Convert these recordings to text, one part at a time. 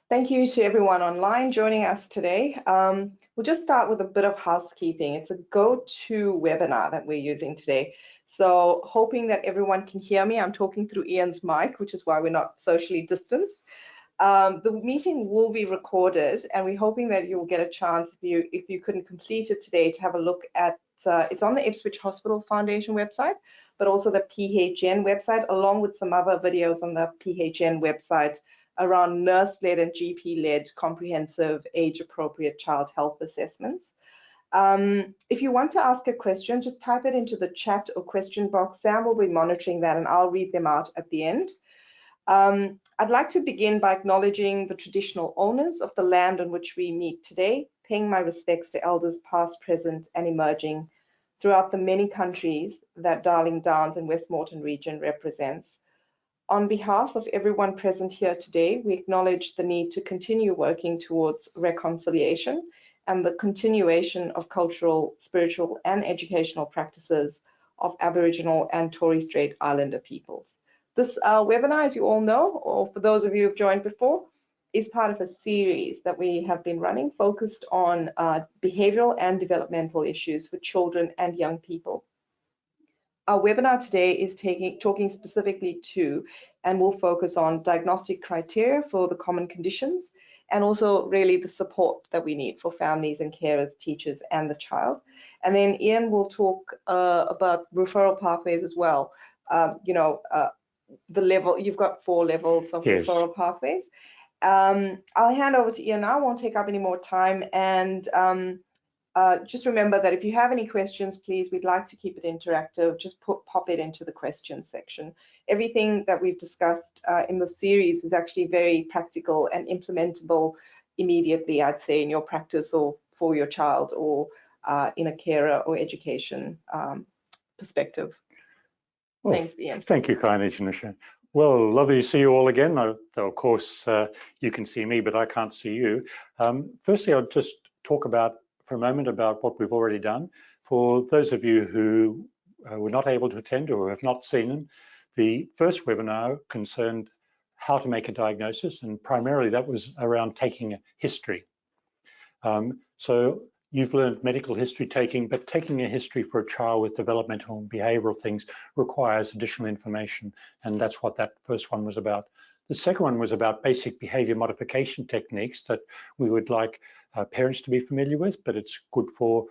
Thank you to everyone online joining us today. We'll just start with a bit of housekeeping. It's a go-to webinar that we're using today. So hoping that everyone can hear me. I'm talking through Ian's mic, which is why we're not socially distanced. The meeting will be recorded, and we're hoping that you'll get a chance, if you couldn't complete it today, to have a look at, it's on the Ipswich Hospital Foundation website, but also the PHN website, along with some other videos on the PHN website around nurse-led and GP-led comprehensive age-appropriate child health assessments. If you want to ask a question, just type it into the chat or question box. Sam will be monitoring that, and I'll read them out at the end. I'd like to begin by acknowledging the traditional owners of the land on which we meet today, paying my respects to elders past, present, and emerging throughout the many countries that Darling Downs and Westmoreton region represents. On behalf of everyone present here today, we acknowledge the need to continue working towards reconciliation and the continuation of cultural, spiritual, and educational practices of Aboriginal and Torres Strait Islander peoples. This webinar, as you all know, or for those of you who've joined before, is part of a series that we have been running focused on behavioral and developmental issues for children and young people. Our webinar today is talking specifically to, and will focus on diagnostic criteria for the common conditions, and also really the support that we need for families and carers, teachers, and the child. And then Ian will talk about referral pathways as well. The level, you've got 4 levels of referral pathways. I'll hand over to Ian now, I won't take up any more time, and just remember that if you have any questions, please, we'd like to keep it interactive. Just pop it into the questions section. Everything that we've discussed in the series is actually very practical and implementable immediately, I'd say, in your practice or for your child, or in a carer or education perspective. Well, thanks, Ian. Thank you kindly, Janisha. Well, lovely to see you all again. Though of course, you can see me, but I can't see you. Firstly, I'll just talk for a moment about what we've already done. For those of you who were not able to attend or have not seen them, the first webinar concerned how to make a diagnosis, and primarily that was around taking a history. So you've learned medical history taking, but taking a history for a child with developmental and behavioral things requires additional information, and that's what that first one was about. The second one was about basic behavior modification techniques that we would like parents to be familiar with, but it's good for,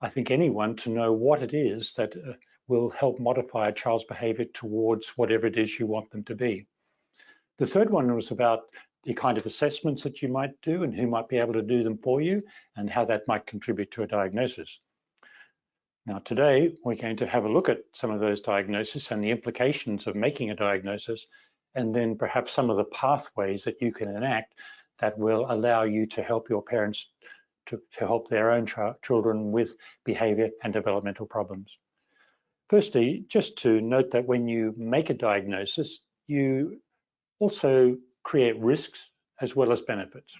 I think, anyone to know what it is that will help modify a child's behavior towards whatever it is you want them to be. The third one was about the kind of assessments that you might do and who might be able to do them for you, and how that might contribute to a diagnosis. Now today, we're going to have a look at some of those diagnoses and the implications of making a diagnosis, and then perhaps some of the pathways that you can enact that will allow you to help your parents to help their own children with behavior and developmental problems. Firstly, just to note that when you make a diagnosis, you also create risks as well as benefits.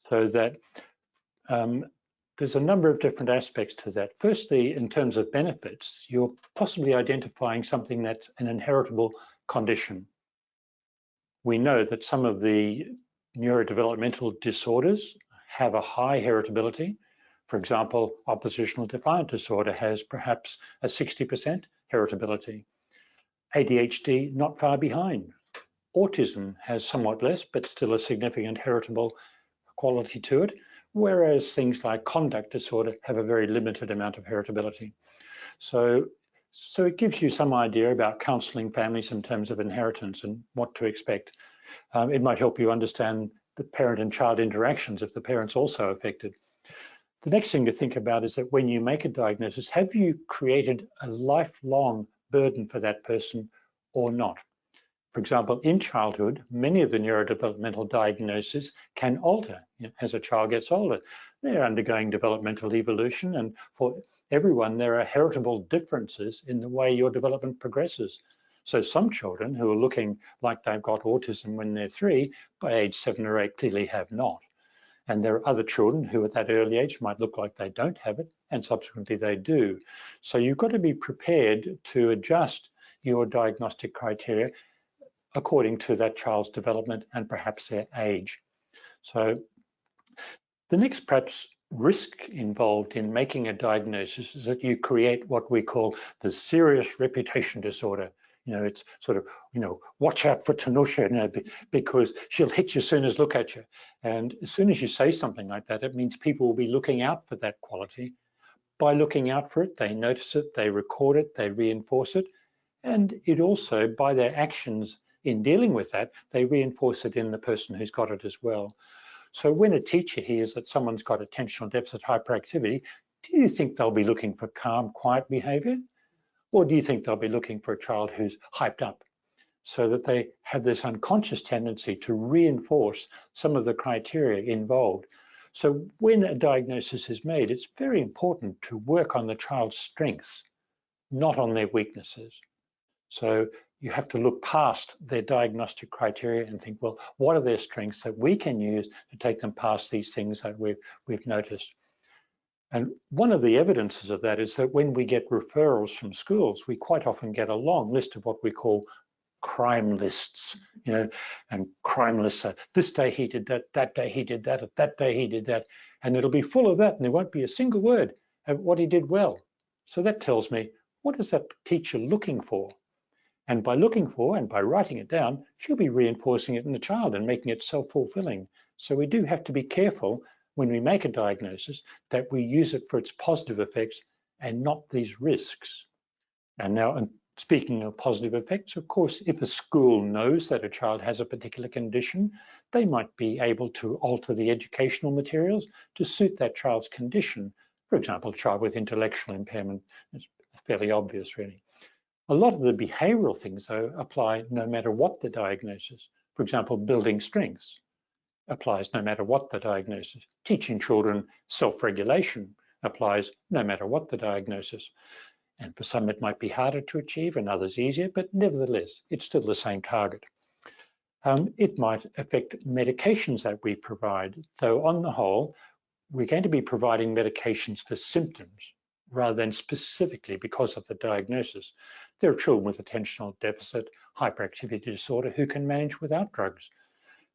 So that there's a number of different aspects to that. Firstly, in terms of benefits, you're possibly identifying something that's an inheritable condition. We know that some of the neurodevelopmental disorders have a high heritability. For example, oppositional defiant disorder has perhaps a 60% heritability. ADHD not far behind. Autism has somewhat less, but still a significant heritable quality to it, whereas things like conduct disorder have a very limited amount of heritability. So it gives you some idea about counseling families in terms of inheritance and what to expect. It might help you understand the parent and child interactions if the parent's also affected. The next thing to think about is that when you make a diagnosis, have you created a lifelong burden for that person or not? For example, in childhood, many of the neurodevelopmental diagnoses can alter as a child gets older. They're undergoing developmental evolution, and for everyone, there are heritable differences in the way your development progresses. So some children who are looking like they've got autism when they're 3, by age 7 or 8 clearly have not. And there are other children who at that early age might look like they don't have it, and subsequently they do. So you've got to be prepared to adjust your diagnostic criteria according to that child's development and perhaps their age. So the next perhaps risk involved in making a diagnosis is that you create what we call the serious reputation disorder. It's sort of, watch out for Tanusha, because she'll hit you as soon as look at you. And as soon as you say something like that, it means people will be looking out for that quality. By looking out for it, they notice it, they record it, they reinforce it. And it also, by their actions in dealing with that, they reinforce it in the person who's got it as well. So when a teacher hears that someone's got attentional deficit hyperactivity, do you think they'll be looking for calm, quiet behavior? Or do you think they'll be looking for a child who's hyped up? So that they have this unconscious tendency to reinforce some of the criteria involved. So when a diagnosis is made, it's very important to work on the child's strengths, not on their weaknesses. So you have to look past their diagnostic criteria and think, well, what are their strengths that we can use to take them past these things that we've noticed? And one of the evidences of that is that when we get referrals from schools, we quite often get a long list of what we call crime lists, and crime lists are, this day he did that, that day he did that, that day he did that, and it'll be full of that, and there won't be a single word of what he did well. So that tells me, what is that teacher looking for? And by looking for and by writing it down, she'll be reinforcing it in the child and making it self-fulfilling. So we do have to be careful when we make a diagnosis that we use it for its positive effects and not these risks. And now, speaking of positive effects, of course, if a school knows that a child has a particular condition, they might be able to alter the educational materials to suit that child's condition. For example, a child with intellectual impairment, it's fairly obvious, really. A lot of the behavioral things, though, apply no matter what the diagnosis. For example, building strengths applies no matter what the diagnosis. Teaching children self-regulation applies no matter what the diagnosis. And for some, it might be harder to achieve and others easier, but nevertheless, it's still the same target. It might affect medications that we provide. So on the whole, we're going to be providing medications for symptoms rather than specifically because of the diagnosis. There are children with attentional deficit hyperactivity disorder who can manage without drugs.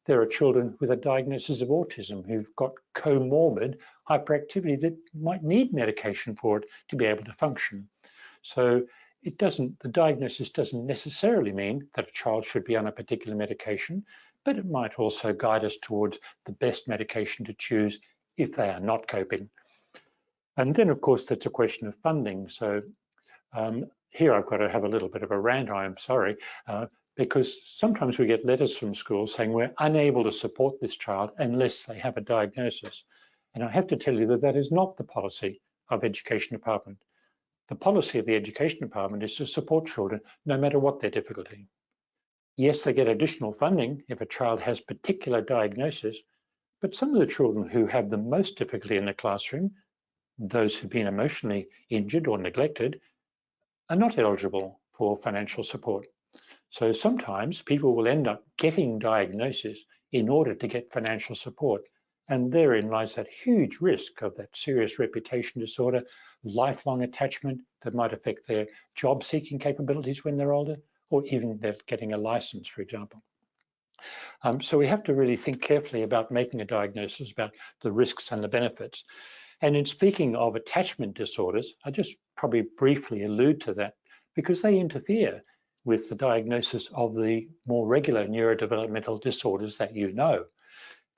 There are children with a diagnosis of autism who've got comorbid hyperactivity that might need medication for it to be able to function. So the diagnosis doesn't necessarily mean that a child should be on a particular medication, but it might also guide us towards the best medication to choose if they are not coping. And then, of course, that's a question of funding. So here I've got to have a little bit of a rant, I'm sorry, because sometimes we get letters from schools saying we're unable to support this child unless they have a diagnosis. And I have to tell you that that is not the policy of Education Department. The policy of the Education Department is to support children no matter what their difficulty. Yes, they get additional funding if a child has particular diagnosis, but some of the children who have the most difficulty in the classroom, those who've been emotionally injured or neglected, are not eligible for financial support. So sometimes people will end up getting diagnosis in order to get financial support. And therein lies that huge risk of that serious reputation disorder, lifelong attachment that might affect their job-seeking capabilities when they're older, or even they're getting a license, for example. So we have to really think carefully about making a diagnosis about the risks and the benefits. And in speaking of attachment disorders, I just probably briefly allude to that because they interfere with the diagnosis of the more regular neurodevelopmental disorders that you know.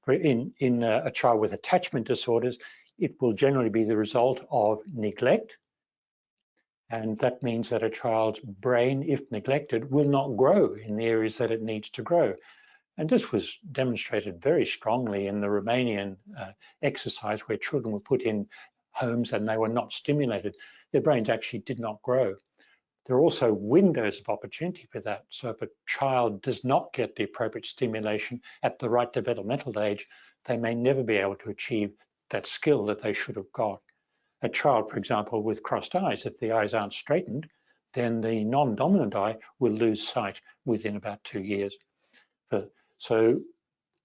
In a child with attachment disorders, it will generally be the result of neglect. And that means that a child's brain, if neglected, will not grow in the areas that it needs to grow. And this was demonstrated very strongly in the Romanian exercise where children were put in homes and they were not stimulated. Their brains actually did not grow. There are also windows of opportunity for that. So if a child does not get the appropriate stimulation at the right developmental age, they may never be able to achieve that skill that they should have got. A child, for example, with crossed eyes, if the eyes aren't straightened, then the non-dominant eye will lose sight within about 2 years. So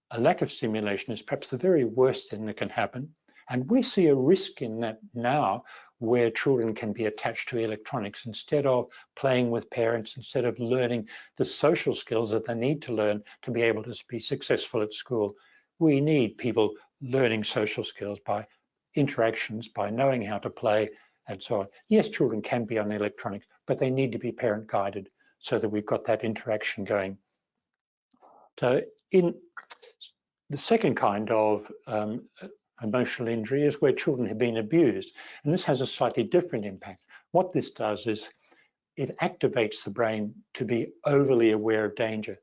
a lack of stimulation is perhaps the very worst thing that can happen. And we see a risk in that now where children can be attached to electronics instead of playing with parents, instead of learning the social skills that they need to learn to be able to be successful at school. We need people learning social skills by interactions, by knowing how to play and so on. Yes, children can be on electronics, but they need to be parent guided so that we've got that interaction going. So in the second kind of emotional injury is where children have been abused, and this has a slightly different impact. What this does is it activates the brain to be overly aware of danger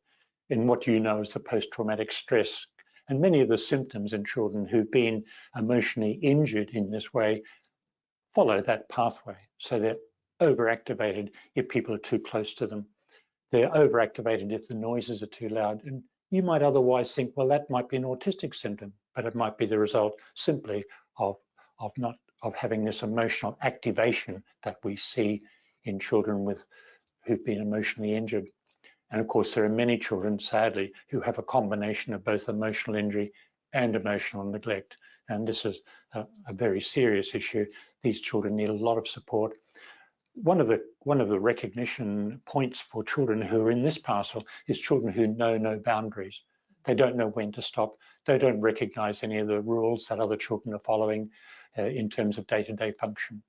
in what you know as the post-traumatic stress. And many of the symptoms in children who've been emotionally injured in this way follow that pathway. So they're overactivated if people are too close to them. They're overactivated if the noises are too loud. And you might otherwise think, well, that might be an autistic symptom, but it might be the result simply of having this emotional activation that we see in children who've been emotionally injured. And of course, there are many children, sadly, who have a combination of both emotional injury and emotional neglect. And this is a very serious issue. These children need a lot of support. One of the recognition points for children who are in this parcel is children who know no boundaries. They don't know when to stop. They don't recognize any of the rules that other children are following in terms of day-to-day function.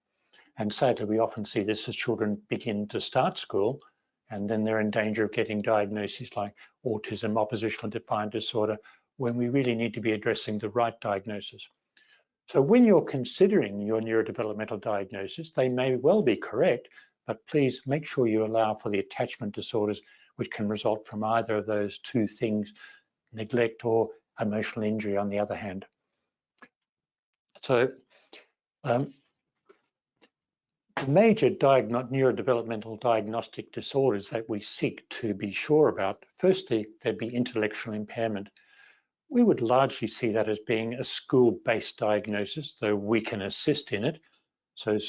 And sadly, we often see this as children begin to start school, and then they're in danger of getting diagnoses like autism, oppositional defiant disorder, when we really need to be addressing the right diagnosis. So when you're considering your neurodevelopmental diagnosis, they may well be correct, but please make sure you allow for the attachment disorders, which can result from either of those two things, neglect or emotional injury on the other hand. So the major neurodevelopmental diagnostic disorders that we seek to be sure about, firstly, there'd be intellectual impairment. We would largely see that as being a school-based diagnosis, though we can assist in it. So,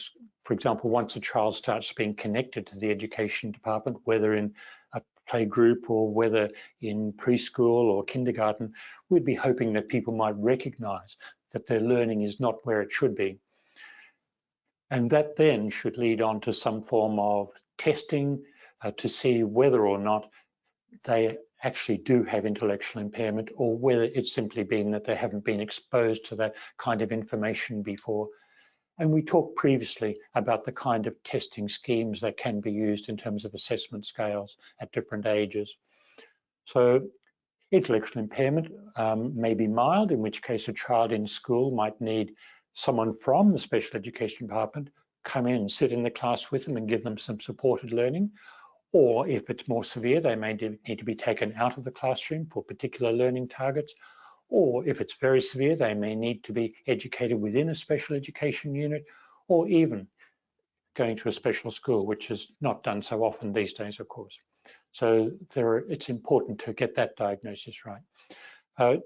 for example, once a child starts being connected to the education department, whether in a play group or whether in preschool or kindergarten, we'd be hoping that people might recognize that their learning is not where it should be. And that then should lead on to some form of testing to see whether or not they actually do have intellectual impairment, or whether it's simply been that they haven't been exposed to that kind of information before. And we talked previously about the kind of testing schemes that can be used in terms of assessment scales at different ages. So intellectual impairment may be mild, in which case a child in school might need someone from the special education department come in, sit in the class with them and give them some supported learning. Or if it's more severe, they may need to be taken out of the classroom for particular learning targets. Or if it's very severe, they may need to be educated within a special education unit, or even going to a special school, which is not done so often these days, of course. So it's important to get that diagnosis right.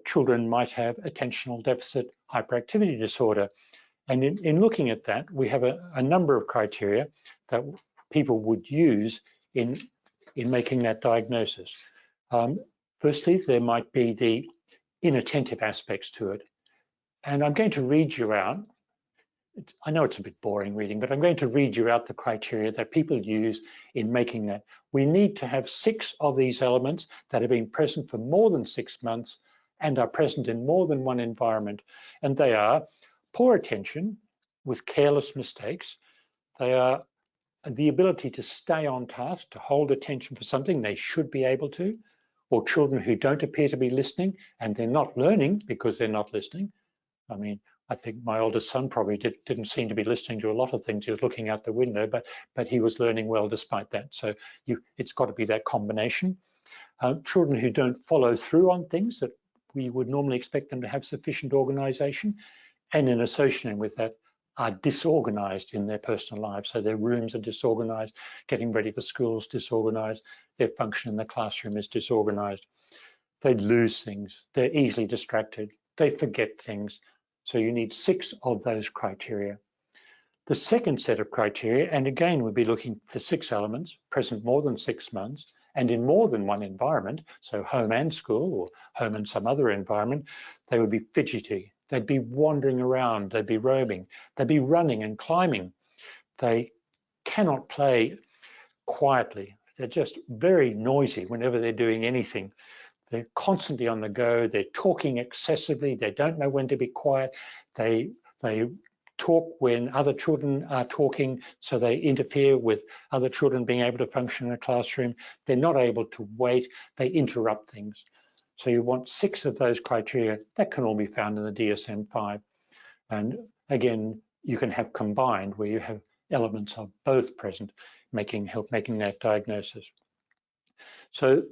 Children might have attentional deficit hyperactivity disorder. And in looking at that, we have a number of criteria that people would use in making that diagnosis. Firstly, there might be the inattentive aspects to it. And I'm going to read you out. I know it's a bit boring reading, but I'm going to read you out the criteria that people use in making that. We need to have 6 of these elements that have been present for more than 6 months and are present in more than one environment. And they are poor attention with careless mistakes. They are the ability to stay on task, to hold attention for something they should be able to, or children who don't appear to be listening and they're not learning because they're not listening. I mean, I think my oldest son probably didn't seem to be listening to a lot of things. He was looking out the window, but he was learning well despite that. So it's got to be that combination. Children who don't follow through on things that we would normally expect them to have sufficient organization, and in associating with that, are disorganized in their personal lives. So their rooms are disorganized, getting ready for school is disorganized, their function in the classroom is disorganized. They lose things, they're easily distracted, they forget things. So you need 6 of those criteria. The second set of criteria, and again, we'll be looking for 6 elements, present more than 6 months, and in more than one environment, so home and school, or home and some other environment, they would be fidgety, they'd be wandering around, they'd be roaming, they'd be running and climbing. They cannot play quietly. They're just very noisy whenever they're doing anything. They're constantly on the go. They're talking excessively. They don't know when to be quiet. They talk when other children are talking, so they interfere with other children being able to function in a classroom. They're not able to wait. They interrupt things. So you want 6 of those criteria. That can all be found in the DSM-5. And again, you can have combined where you have elements of both present, help making that diagnosis. So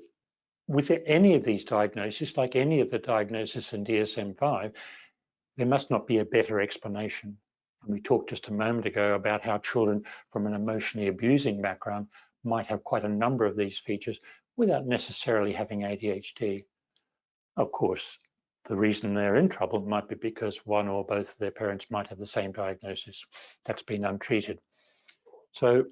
with any of these diagnoses, like any of the diagnoses in DSM-5, there must not be a better explanation. And we talked just a moment ago about how children from an emotionally abusing background might have quite a number of these features without necessarily having ADHD. Of course, the reason they're in trouble might be because one or both of their parents might have the same diagnosis that's been untreated. So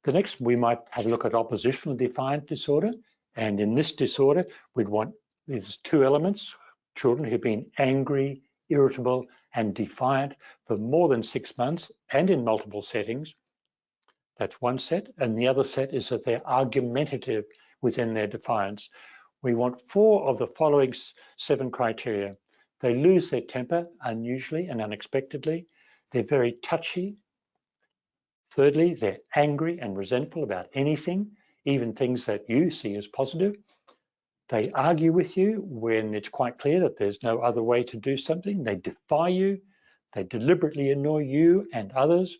the next, we might have a look at oppositional defiant disorder. And in this disorder, we'd want, there's 2 elements: children who've been angry, irritable, and defiant for more than 6 months and in multiple settings. That's one set. And the other set is that they're argumentative within their defiance. We want 4 of the following 7 criteria. They lose their temper unusually and unexpectedly. They're very touchy. Thirdly, they're angry and resentful about anything, even things that you see as positive. They argue with you when it's quite clear that there's no other way to do something. They defy you. They deliberately annoy you and others.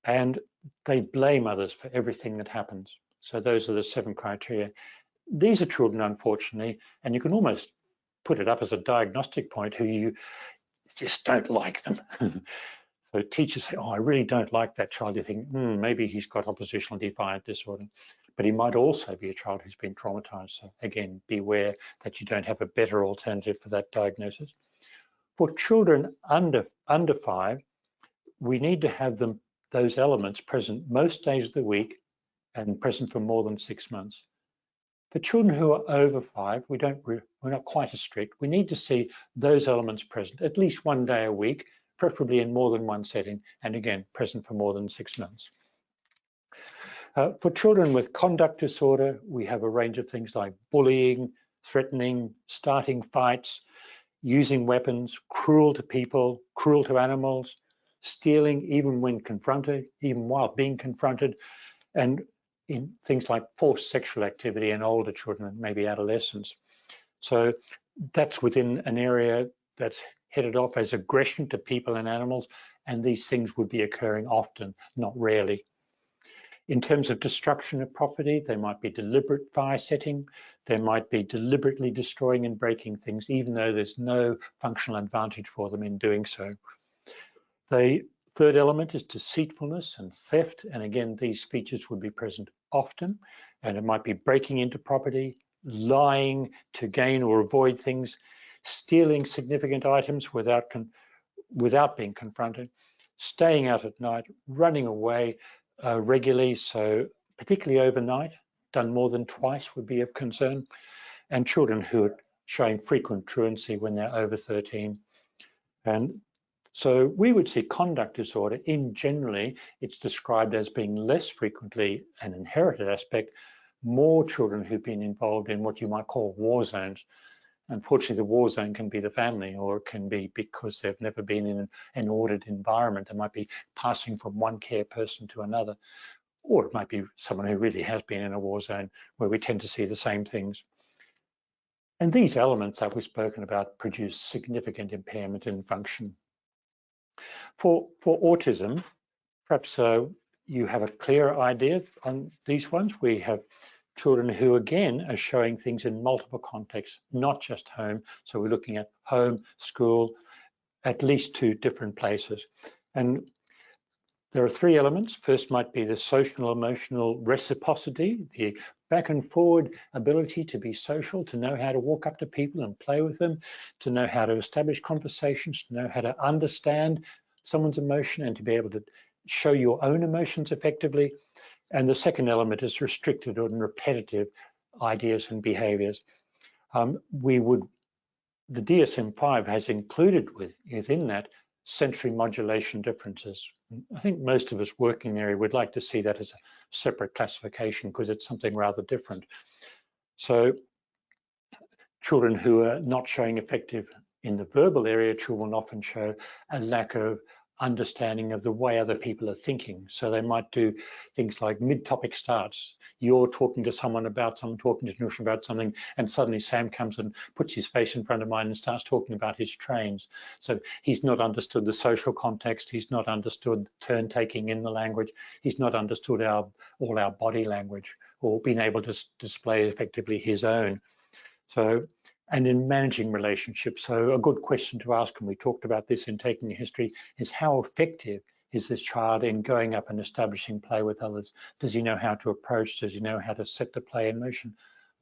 And they blame others for everything that happens. So those are the 7 criteria. These are children, unfortunately, and you can almost put it up as a diagnostic point who you just don't like them. So teachers say, oh, I really don't like that child. You think, maybe he's got oppositional defiant disorder, but he might also be a child who's been traumatized. So again, beware that you don't have a better alternative for that diagnosis. For children under 5, we need to have those elements present most days of the week and present for more than 6 months. For children who are over 5, we're not quite as strict. We need to see those elements present at least 1 day a week, preferably in more than one setting, and again, present for more than 6 months. For children with conduct disorder, we have a range of things like bullying, threatening, starting fights, using weapons, cruel to people, cruel to animals, stealing even when confronted, even while being confronted, and in things like forced sexual activity in older children and maybe adolescents. So that's within an area that's headed off as aggression to people and animals, and these things would be occurring often, not rarely. In terms of destruction of property, they might be deliberate fire setting, they might be deliberately destroying and breaking things, even though there's no functional advantage for them in doing so. The third element is deceitfulness and theft, and again, these features would be present often, and it might be breaking into property, lying to gain or avoid things, stealing significant items without being confronted, staying out at night, running away regularly, so particularly overnight, done more than twice would be of concern, and children who are showing frequent truancy when they're over 13. And so we would see conduct disorder in generally, it's described as being less frequently an inherited aspect, more children who've been involved in what you might call war zones. Unfortunately, the war zone can be the family, or it can be because they've never been in an ordered environment. They might be passing from one care person to another, or it might be someone who really has been in a war zone where we tend to see the same things. And these elements that we've spoken about produce significant impairment in function. For autism, perhaps you have a clearer idea on these ones. We have children who, again, are showing things in multiple contexts, not just home. So we're looking at home, school, at least 2 different places. And there are 3 elements. First might be the social emotional reciprocity, the back and forward ability to be social, to know how to walk up to people and play with them, to know how to establish conversations, to know how to understand someone's emotion and to be able to show your own emotions effectively. And the second element is restricted and repetitive ideas and behaviors. The DSM-5 has included within that sensory modulation differences. I think most of us working there would like to see that as a separate classification because it's something rather different. So children who are not showing effective in the verbal area, children often show a lack of understanding of the way other people are thinking. So they might do things like mid-topic starts. You're talking to someone about something, talking to Nush about something, and suddenly Sam comes and puts his face in front of mine and starts talking about his trains. So he's not understood the social context. He's not understood turn taking in the language. He's not understood all our body language or been able to display effectively his own. So, and in managing relationships, so a good question to ask, and we talked about this in Taking a History, is how effective is this child in going up and establishing play with others? Does he know how to approach? Does he know how to set the play in motion?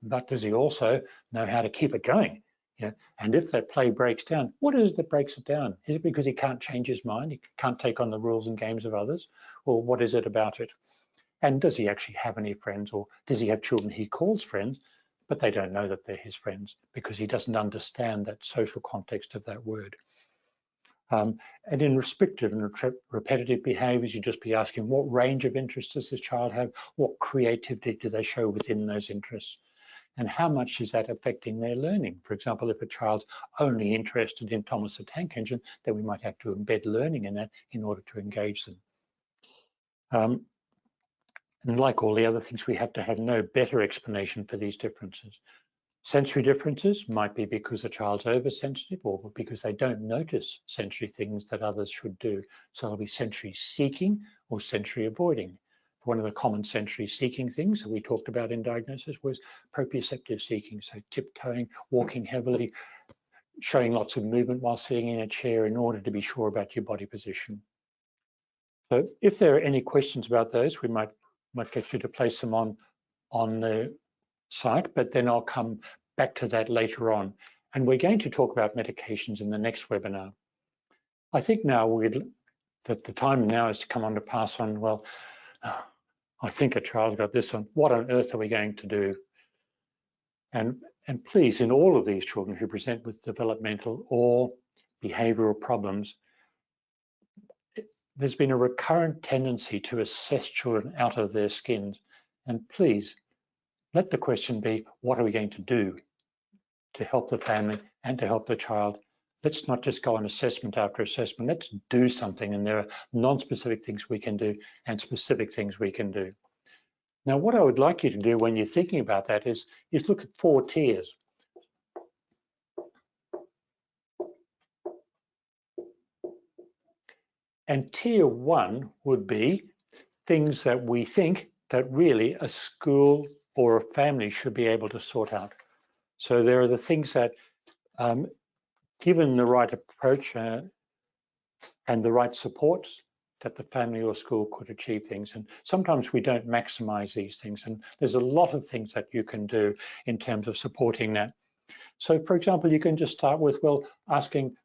But does he also know how to keep it going? Yeah. And if that play breaks down, what is it that breaks it down? Is it because he can't change his mind? He can't take on the rules and games of others? Or what is it about it? And does he actually have any friends, or does he have children he calls friends, but they don't know that they're his friends because he doesn't understand that social context of that word? And in restrictive and repetitive behaviors, you just be asking what range of interests does this child have? What creativity do they show within those interests? And how much is that affecting their learning? For example, if a child's only interested in Thomas the Tank Engine, then we might have to embed learning in that in order to engage them. And like all the other things, we have to have no better explanation for these differences. Sensory differences might be because the child's oversensitive or because they don't notice sensory things that others should do. So they'll be sensory seeking or sensory avoiding. One of the common sensory seeking things that we talked about in diagnosis was proprioceptive seeking. So tiptoeing, walking heavily, showing lots of movement while sitting in a chair in order to be sure about your body position. So if there are any questions about those, we might get you to place them on the site, but then I'll come back to that later on. And we're going to talk about medications in the next webinar. I think now that the time now is to come on to pass on, well, I think a child's got this on, what on earth are we going to do? And please, in all of these children who present with developmental or behavioral problems, there's been a recurrent tendency to assess children out of their skins. And please, let the question be, what are we going to do to help the family and to help the child? Let's not just go on assessment after assessment. Let's do something. And there are non-specific things we can do and specific things we can do. Now, what I would like you to do when you're thinking about that is look at 4 tiers. And tier 1 would be things that we think that really a school or a family should be able to sort out. So there are the things that, given the right approach and the right supports, that the family or school could achieve things. And sometimes we don't maximize these things. And there's a lot of things that you can do in terms of supporting that. So for example, you can just start with, well, asking,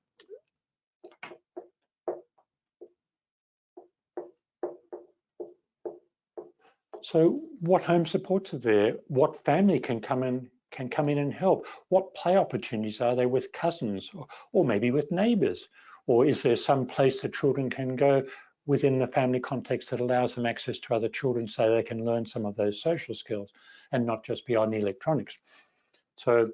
so what home supports are there? What family can come in and help? What play opportunities are there with cousins or maybe with neighbors? Or is there some place that children can go within the family context that allows them access to other children so they can learn some of those social skills and not just be on electronics? So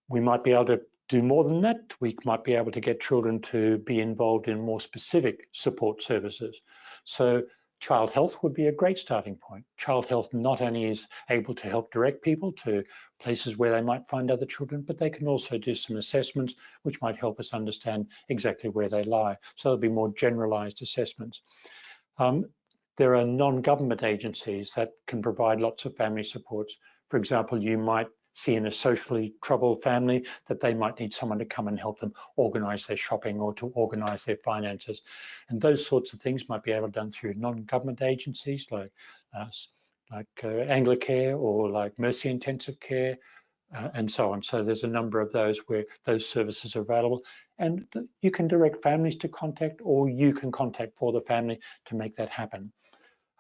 we might be able to do more than that. We might be able to get children to be involved in more specific support services. So child health would be a great starting point. Child health not only is able to help direct people to places where they might find other children, but they can also do some assessments which might help us understand exactly where they lie. So there'll be more generalized assessments. There are non-government agencies that can provide lots of family supports. For example, you might see in a socially troubled family that they might need someone to come and help them organize their shopping or to organize their finances. And those sorts of things might be able to be done through non-government agencies like Anglicare or like Mercy Intensive Care and so on. So there's a number of those where those services are available, and you can direct families to contact, or you can contact for the family to make that happen.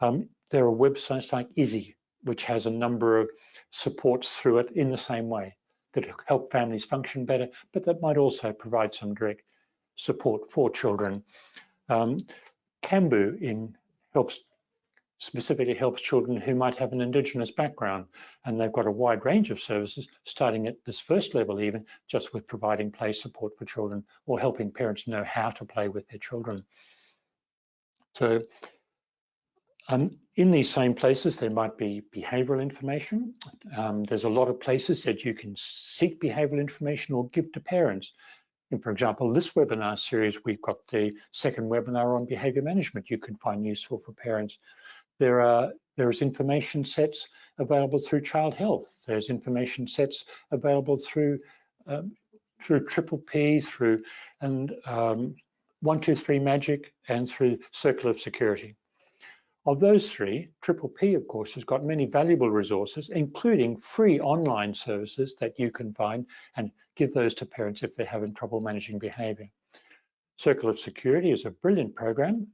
There are websites like Izzy, which has a number of supports through it in the same way that help families function better, but that might also provide some direct support for children. Kambu helps specifically helps children who might have an Indigenous background, and they've got a wide range of services, starting at this first level even, just with providing play support for children or helping parents know how to play with their children. So in these same places, there might be behavioural information. There's a lot of places that you can seek behavioural information or give to parents. And for example, this webinar series, we've got the second webinar on behaviour management you can find useful for parents. There's information sets available through Child Health. There's information sets available through Triple P, through 123 Magic, and through Circle of Security. Of those three, Triple P, of course, has got many valuable resources, including free online services that you can find and give those to parents if they're having trouble managing behaviour. Circle of Security is a brilliant program.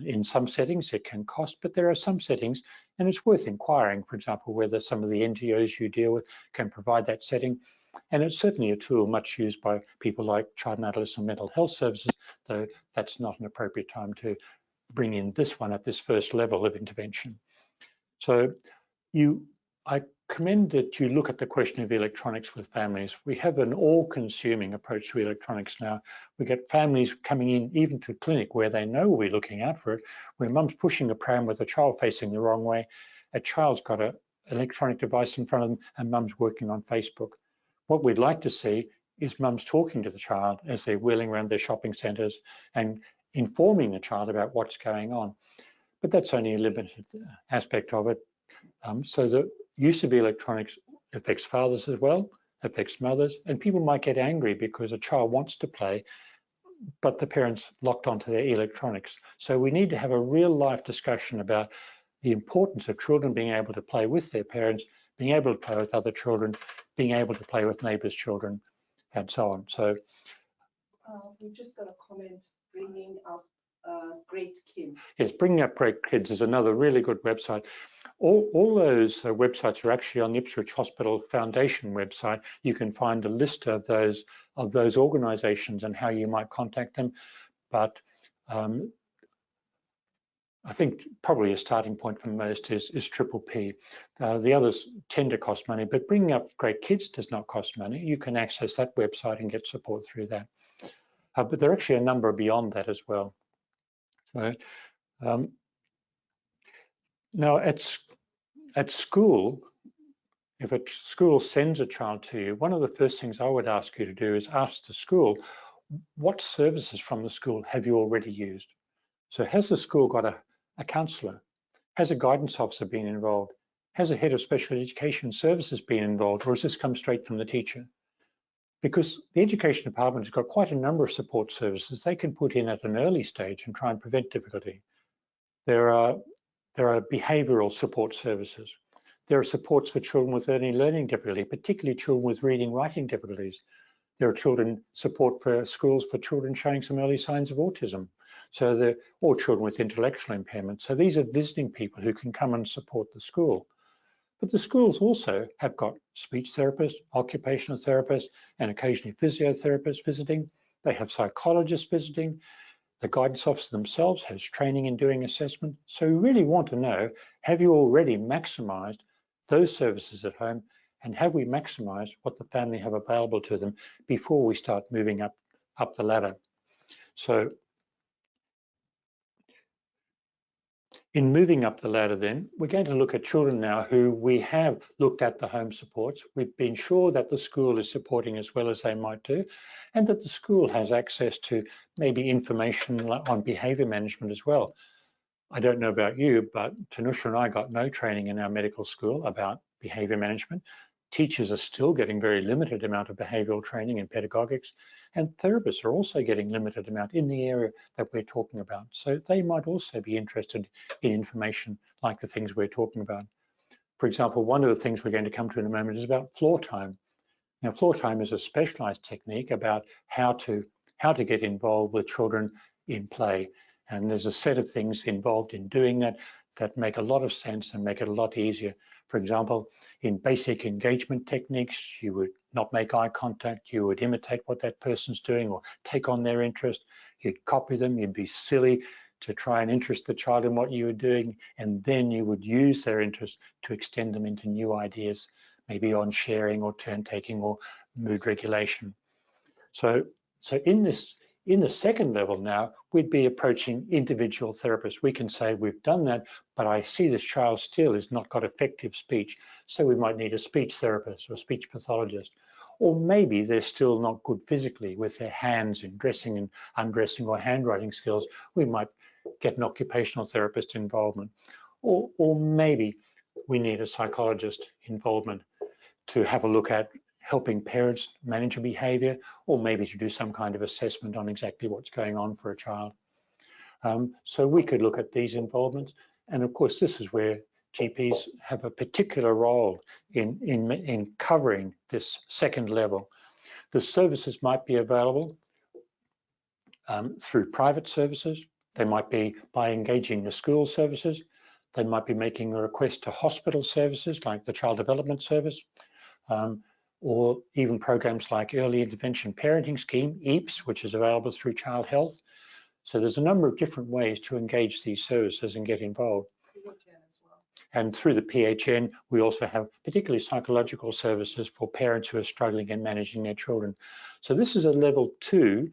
In some settings it can cost, but there are some settings, and it's worth inquiring, for example, whether some of the NGOs you deal with can provide that setting. And it's certainly a tool much used by people like child and adolescent mental health services, though that's not an appropriate time to bring in this one at this first level of intervention. So I commend that you look at the question of electronics with families. We have an all-consuming approach to electronics now. We get families coming in even to clinic where they know we're looking out for it, where mum's pushing a pram with a child facing the wrong way, a child's got an electronic device in front of them, and mum's working on Facebook. What we'd like to see is mums talking to the child as they're wheeling around their shopping centres and informing the child about what's going on. But that's only a limited aspect of it. So the use of electronics affects fathers as well, affects mothers, and people might get angry because a child wants to play, but the parents locked onto their electronics. So we need to have a real life discussion about the importance of children being able to play with their parents, being able to play with other children, being able to play with neighbours' children, and so on. So we've just got a comment, bringing up Great Kids. Yes, Bringing Up Great Kids is another really good website. All those websites are actually on the Ipswich Hospital Foundation website. You can find a list of those organisations and how you might contact them. But I think probably a starting point for most is Triple P. The others tend to cost money, but Bringing Up Great Kids does not cost money. You can access that website and get support through that. But there are actually a number beyond that as well. So now at school, if a school sends a child to you, one of the first things I would ask you to do is ask the school, what services from the school have you already used? So has the school got a counsellor? Has a guidance officer been involved? Has a head of special education services been involved, or has this come straight from the teacher? Because the education department has got quite a number of support services they can put in at an early stage and try and prevent difficulty. There are behavioural support services. There are supports for children with learning difficulty, particularly children with reading, writing difficulties. There are children support for schools for children showing some early signs of autism. So or children with intellectual impairment. So these are visiting people who can come and support the school. But the schools also have got speech therapists, occupational therapists, and occasionally physiotherapists visiting. They have psychologists visiting. The guidance officer themselves has training in doing assessment. So we really want to know, have you already maximised those services at home, and have we maximised what the family have available to them before we start moving up the ladder? So in moving up the ladder then, we're going to look at children now who we have looked at the home supports. We've been sure that the school is supporting as well as they might do, and that the school has access to maybe information on behaviour management as well. I don't know about you, but Tanusha and I got no training in our medical school about behaviour management. Teachers are still getting very limited amount of behavioural training and pedagogics, and therapists are also getting limited amount in the area that we're talking about. So they might also be interested in information like the things we're talking about. For example, one of the things we're going to come to in a moment is about floor time. Now, floor time is a specialised technique about how to get involved with children in play. And there's a set of things involved in doing that make a lot of sense and make it a lot easier. For example, in basic engagement techniques, you would not make eye contact, you would imitate what that person's doing or take on their interest, you'd copy them, you'd be silly to try and interest the child in what you were doing, and then you would use their interest to extend them into new ideas, maybe on sharing or turn taking or mood regulation. So in the second level now, we'd be approaching individual therapists. We can say, we've done that, but I see this child still has not got effective speech, so we might need a speech therapist or a speech pathologist. Or maybe they're still not good physically with their hands in dressing and undressing or handwriting skills. We might get an occupational therapist involvement. Or maybe we need a psychologist involvement to have a look at helping parents manage a behavior, or maybe to do some kind of assessment on exactly what's going on for a child. So we could look at these involvements. And of course, this is where GPs have a particular role in covering this second level. The services might be available through private services. They might be by engaging the school services. They might be making a request to hospital services like the Child Development Service, or even programs like Early Intervention Parenting Scheme, EAPS, which is available through Child Health. So there's a number of different ways to engage these services and get involved. And through the PHN, we also have particularly psychological services for parents who are struggling in managing their children. So this is a level 2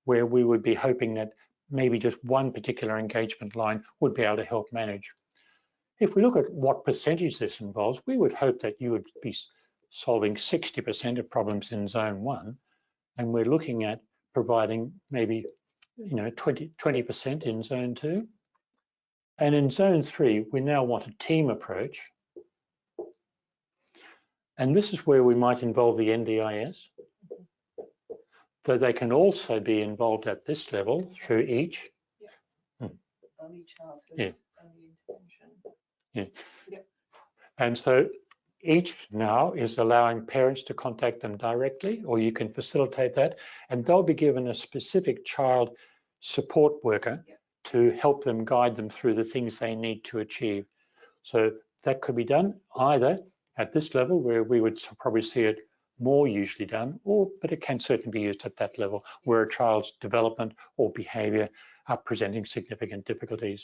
where we would be hoping that maybe just one particular engagement line would be able to help manage. If we look at what percentage this involves, we would hope that you would be solving 60% of problems in zone 1, and we're looking at providing maybe 20% in zone 2. And in zone 3, we now want a team approach. And this is where we might involve the NDIS, though they can also be involved at this level through each. Early childhood, early intervention. Yeah. And so each now is allowing parents to contact them directly, or you can facilitate that, and they'll be given a specific child support worker to help them, guide them through the things they need to achieve. So that could be done either at this level, where we would probably see it more usually done, but it can certainly be used at that level where a child's development or behavior are presenting significant difficulties.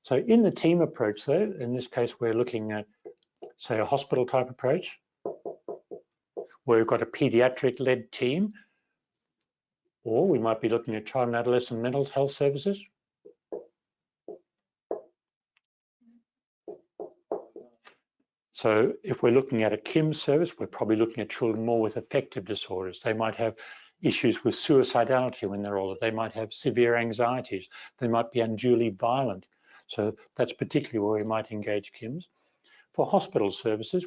So in the team approach, though, in this case, we're looking at, say, a hospital type approach, where we've got a pediatric-led team, or we might be looking at child and adolescent mental health services. So if we're looking at a KIM service, we're probably looking at children more with affective disorders. They might have issues with suicidality when they're older. They might have severe anxieties. They might be unduly violent. So that's particularly where we might engage KIMs. For hospital services,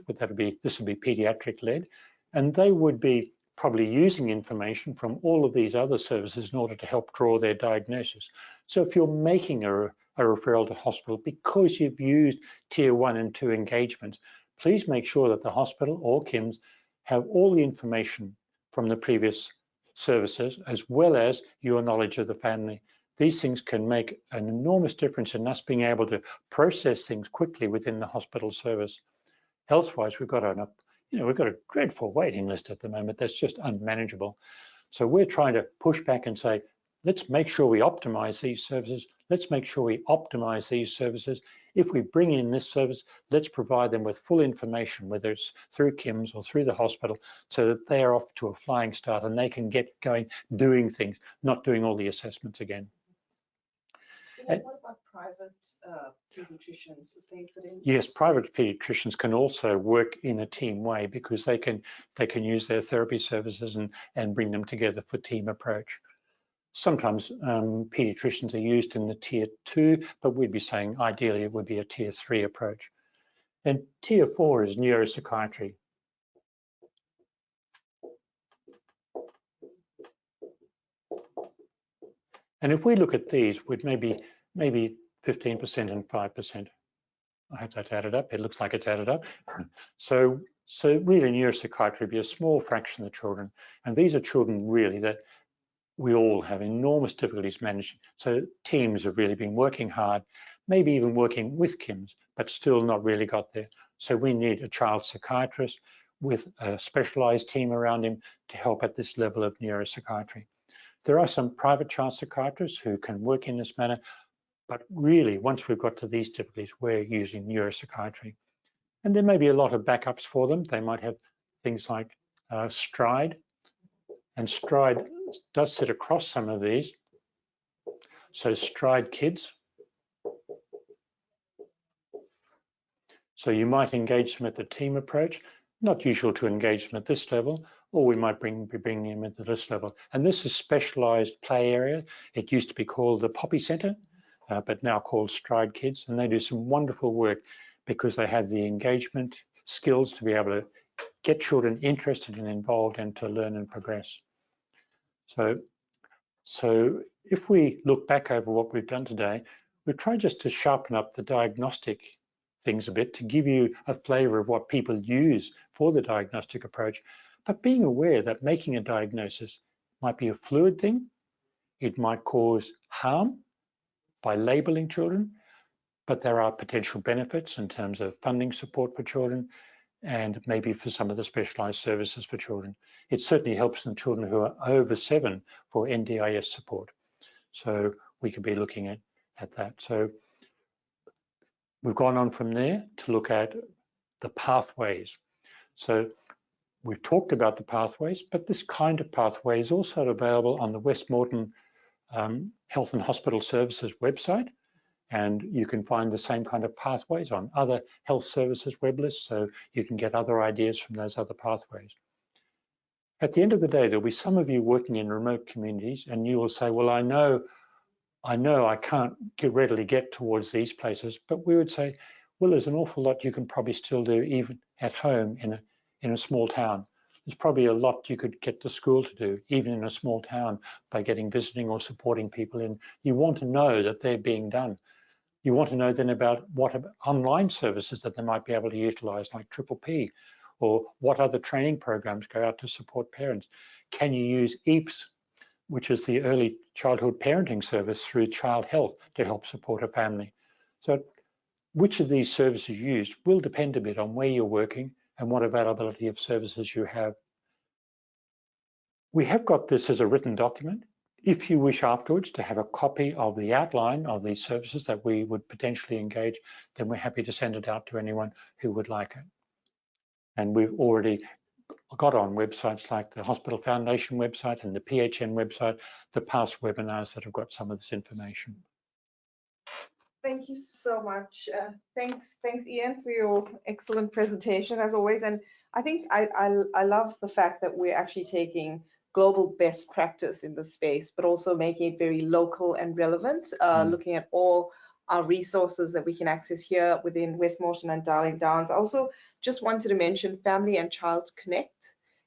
this would be pediatric-led, and they would be probably using information from all of these other services in order to help draw their diagnosis. So if you're making a referral to hospital because you've used tier 1 and 2 engagements, please make sure that the hospital or KIMS have all the information from the previous services, as well as your knowledge of the family. These things can make an enormous difference in us being able to process things quickly within the hospital service. Health-wise, we've got a dreadful waiting list at the moment that's just unmanageable. So we're trying to push back and say, let's make sure we optimize these services. Let's make sure we optimize these services. If we bring in this service, let's provide them with full information, whether it's through KIMS or through the hospital, so that they are off to a flying start and they can get going doing things, not doing all the assessments again. What about private pediatricians? Would they fit in? Yes, private pediatricians can also work in a team way, because they can use their therapy services and bring them together for team approach. Sometimes pediatricians are used in the tier 2, but we'd be saying ideally it would be a tier 3 approach. And tier 4 is neuropsychiatry. And if we look at these with maybe 15% and 5%, I hope that's added up. It looks like it's added up. So really neuropsychiatry would be a small fraction of the children. And these are children really that we all have enormous difficulties managing. So teams have really been working hard, maybe even working with KIMS, but still not really got there. So we need a child psychiatrist with a specialized team around him to help at this level of neuropsychiatry. There are some private child psychiatrists who can work in this manner, But really, once we've got to these difficulties, we're using neuropsychiatry. And there may be a lot of backups for them. They might have things like Stride, and Stride does sit across some of these. So Stride Kids. So you might engage them at the team approach, not usual to engage them at this level, or we might be bringing them into this level. And this is specialized play area. It used to be called the Poppy Center, but now called Stride Kids. And they do some wonderful work because they have the engagement skills to be able to get children interested and involved and to learn and progress. So if we look back over what we've done today, we've tried just to sharpen up the diagnostic things a bit to give you a flavor of what people use for the diagnostic approach, but being aware that making a diagnosis might be a fluid thing. It might cause harm by labeling children, but there are potential benefits in terms of funding support for children and maybe for some of the specialized services for children. It certainly helps in children who are over 7 for NDIS support. So we could be looking at that. So we've gone on from there to look at the pathways. So we've talked about the pathways, but this kind of pathway is also available on the Westmoreton Health and Hospital Services website. And you can find the same kind of pathways on other health services web lists, so you can get other ideas from those other pathways. At the end of the day, there'll be some of you working in remote communities, and you will say, well, I know I can't readily get towards these places, but we would say, well, there's an awful lot you can probably still do even at home in a small town. There's probably a lot you could get the school to do, even in a small town, by getting visiting or supporting people in. You want to know that they're being done. You want to know then about what online services that they might be able to utilize, like Triple P, or what other training programs go out to support parents. Can you use EAPS, which is the early childhood parenting service, through Child Health to help support a family? So which of these services you use will depend a bit on where you're working and what availability of services you have. We have got this as a written document. If you wish afterwards to have a copy of the outline of these services that we would potentially engage, then we're happy to send it out to anyone who would like it. And we've already got on websites like the Hospital Foundation website and the PHN website, the past webinars that have got some of this information. Thank you so much. Thanks, Ian, for your excellent presentation as always. And I think I love the fact that we're actually taking global best practice in this space, but also making it very local and relevant, looking at all our resources that we can access here within Westmoreton and Darling Downs. I also just wanted to mention Family and Child Connect.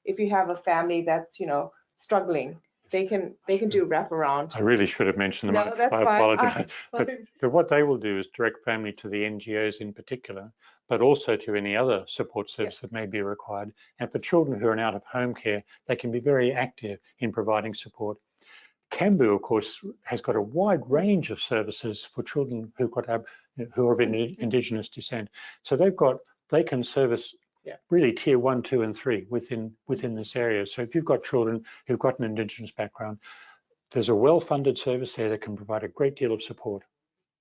If you have a family that's, struggling, they can do wraparound. I really should have mentioned them. No, that's I apologize. fine. But what they will do is direct family to the NGOs in particular, but also to any other support service that may be required. And for children who are in out of home care, they can be very active in providing support. Cambu, of course, has got a wide range of services for children who are of Indigenous descent. So they can service really tier 1, 2, and 3 within this area. So if you've got children who've got an Indigenous background, there's a well-funded service there that can provide a great deal of support.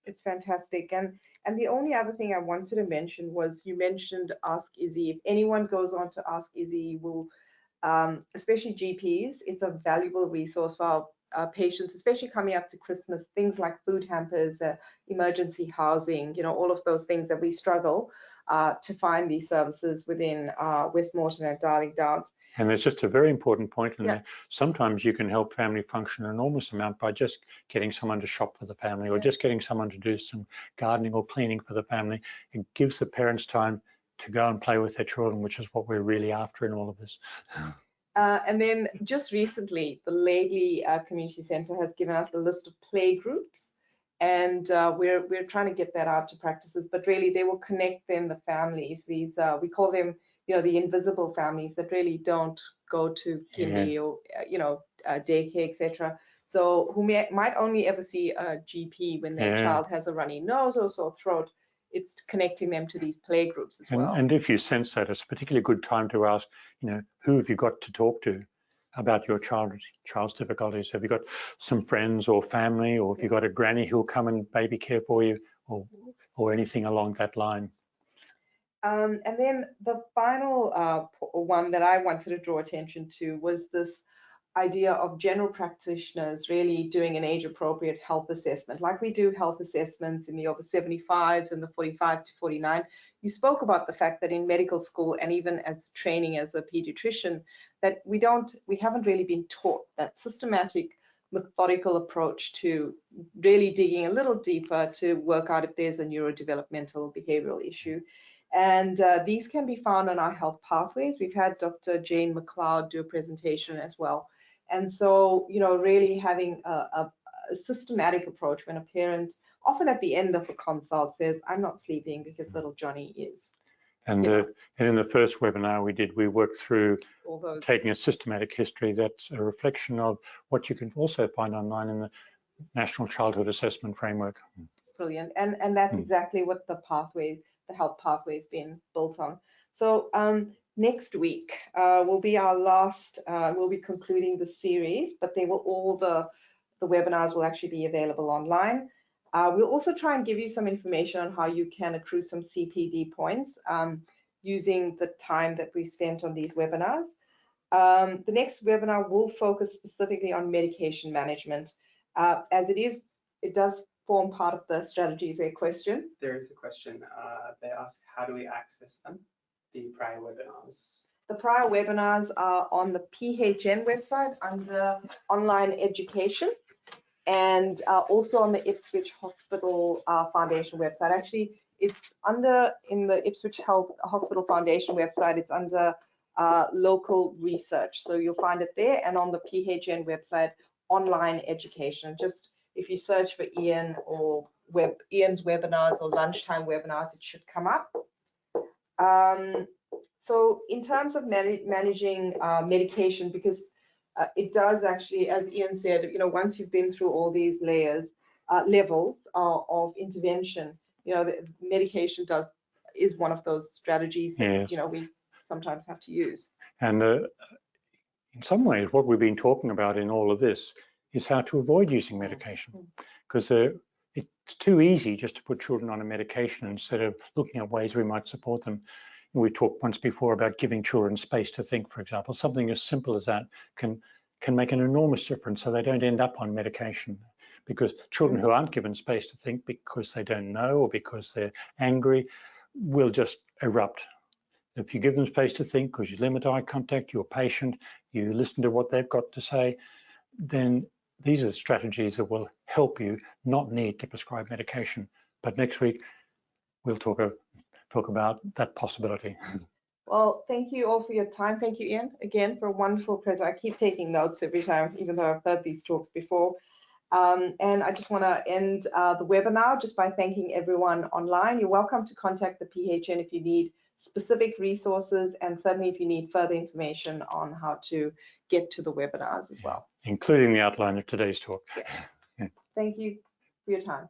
It's fantastic. And the only other thing I wanted to mention was, you mentioned Ask Izzy. If anyone goes on to Ask Izzy, will especially GPs, it's a valuable resource for our patients, especially coming up to Christmas, things like food hampers, emergency housing, all of those things that we struggle to find these services within Westmoreton and Darling Downs. And there's just a very important point in there. Sometimes you can help family function an enormous amount by just getting someone to shop for the family, or just getting someone to do some gardening or cleaning for the family. It gives the parents time to go and play with their children, which is what we're really after in all of this. And then just recently, the Laidley Community Centre has given us a list of play groups, and we're trying to get that out to practices, but really they will connect then the families. These we call them, the invisible families that really don't go to kindy or daycare, etc. So who might only ever see a GP when their child has a runny nose or sore throat. It's connecting them to these play groups as well. And if you sense that, it's a particularly good time to ask, who have you got to talk to? about your child's difficulties? Have you got some friends or family, or have you got a granny who'll come and baby care for you, or anything along that line? And then the final one that I wanted to draw attention to was this idea of general practitioners really doing an age-appropriate health assessment. Like we do health assessments in the over 75s and the 45 to 49. You spoke about the fact that in medical school and even as training as a pediatrician, that we haven't really been taught that systematic, methodical approach to really digging a little deeper to work out if there's a neurodevelopmental behavioral issue. And these can be found on our health pathways. We've had Dr. Jane McLeod do a presentation as well. And so, really having a systematic approach when a parent, often at the end of a consult, says, I'm not sleeping because little Johnny is. And in the first webinar we worked through all those, taking a systematic history. That's a reflection of what you can also find online in the National Childhood Assessment Framework. Brilliant. And that's exactly what the health pathway has been built on. So next week will be our last, we'll be concluding the series, but all the webinars will actually be available online. We'll also try and give you some information on how you can accrue some CPD points using the time that we spent on these webinars. The next webinar will focus specifically on medication management. As it does form part of the strategy. Is there a question? There is a question. They ask, how do we access them, the prior webinars? The prior webinars are on the PHN website under online education, and also on the Ipswich Hospital Foundation website. Actually, it's in the Ipswich Hospital Foundation website, it's under local research. So you'll find it there, and on the PHN website, online education. Just if you search for Ian or Ian's webinars or lunchtime webinars, it should come up. So in terms of managing medication, because it does actually, as Ian said, once you've been through all these levels of intervention, the medication is one of those strategies that we sometimes have to use. And in some ways, what we've been talking about in all of this is how to avoid using medication, because it's too easy just to put children on a medication instead of looking at ways we might support them. We talked once before about giving children space to think, for example. Something as simple as that can make an enormous difference, so they don't end up on medication. Because children who aren't given space to think because they don't know or because they're angry will just erupt. If you give them space to think, because you limit eye contact, you're patient, you listen to what they've got to say, then these are strategies that will help you not need to prescribe medication. But next week, we'll talk about that possibility. Well, thank you all for your time. Thank you, Ian, again, for a wonderful presentation. I keep taking notes every time, even though I've heard these talks before. And I just want to end the webinar just by thanking everyone online. You're welcome to contact the PHN if you need specific resources, and certainly if you need further information on how to get to the webinars as well. Including the outline of today's talk. Yeah. Thank you for your time.